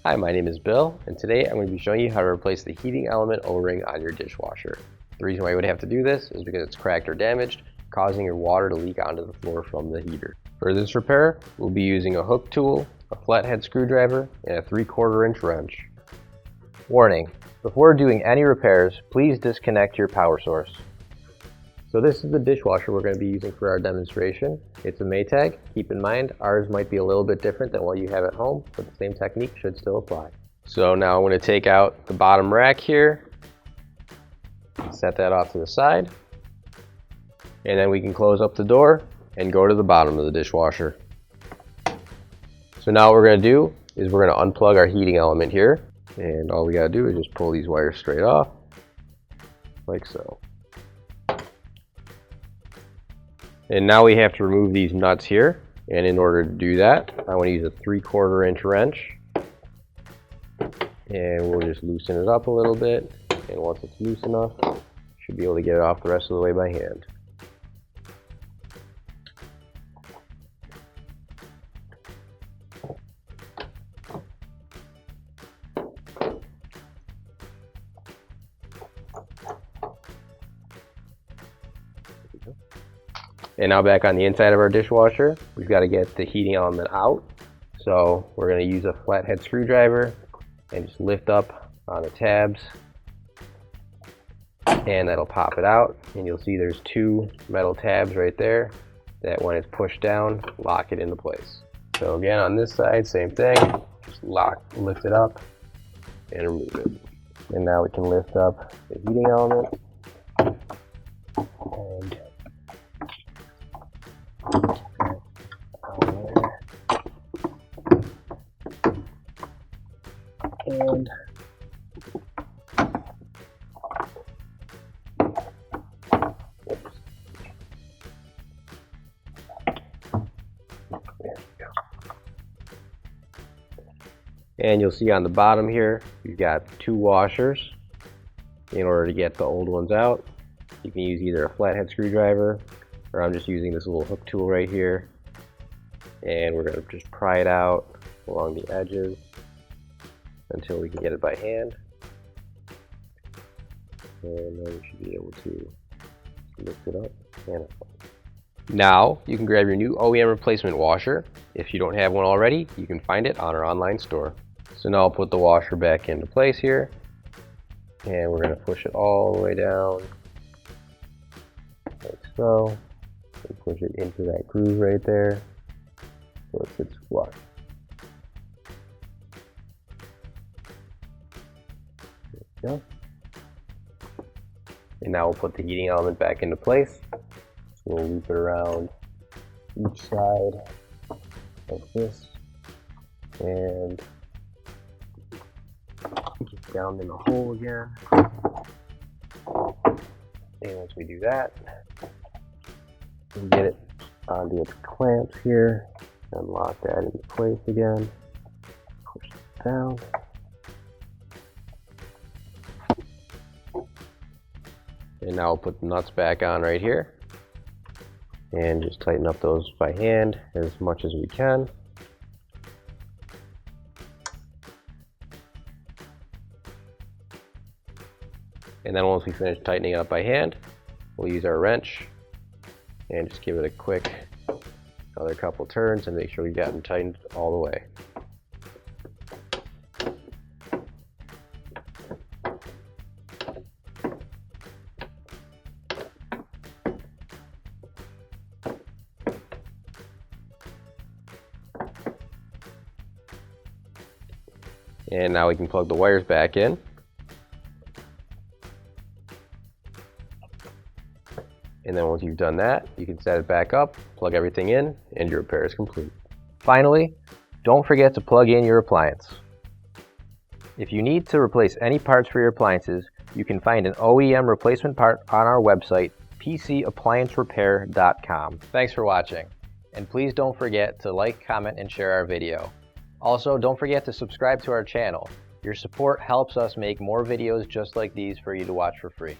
Hi, my name is Bill, and today I'm going to be showing you how to replace the heating element O-ring on your dishwasher. The reason why you would have to do this is because it's cracked or damaged, causing your water to leak onto the floor from the heater. For this repair, we'll be using a hook tool, a flathead screwdriver, and a 3/4 inch wrench. Warning: before doing any repairs, please disconnect your power source. So this is the dishwasher we're going to be using for our demonstration. It's a Maytag. Keep in mind, ours might be a little bit different than what you have at home, but the same technique should still apply. So now I'm going to take out the bottom rack here, set that off to the side, and then we can close up the door and go to the bottom of the dishwasher. So now what we're going to do is we're going to unplug our heating element here, and all we got to do is just pull these wires straight off, like so. And now we have to remove these nuts here, and in order to do that, I want to use a 3/4 inch wrench, and we'll just loosen it up a little bit, and once it's loose enough, should be able to get it off the rest of the way by hand. And now back on the inside of our dishwasher, we've got to get the heating element out. So we're going to use a flathead screwdriver and just lift up on the tabs, and that'll pop it out. And you'll see there's two metal tabs right there that when it's pushed down, lock it into place. So again, on this side, same thing, just lift it up and remove it. And now we can lift up the heating element and and you'll see on the bottom here, you've got two washers. In order to get the old ones out, you can use either a flathead screwdriver, or I'm just using this little hook tool right here. And we're going to just pry it out along the edges until we can get it by hand. And then we should be able to lift it up. And now you can grab your new OEM replacement washer. If you don't have one already, you can find it on our online store. So now I'll put the washer back into place here, and we're going to push it all the way down like so, and push it into that groove right there so it sits flush. There we go. And now we'll put the heating element back into place. So we'll loop it around each side like this, and get down in the hole again. And once we do that, we'll get it onto its clamps here and lock that into place again. Push it down. And now we'll put the nuts back on right here and just tighten up those by hand as much as we can. And then once we finish tightening it up by hand, we'll use our wrench and just give it a quick another couple turns and make sure we got them tightened all the way. And now we can plug the wires back in. And then once you've done that, you can set it back up, plug everything in, and your repair is complete. Finally, don't forget to plug in your appliance. If you need to replace any parts for your appliances, you can find an OEM replacement part on our website, PCApplianceRepair.com. Thanks for watching, and please don't forget to like, comment, and share our video. Also, don't forget to subscribe to our channel. Your support helps us make more videos just like these for you to watch for free.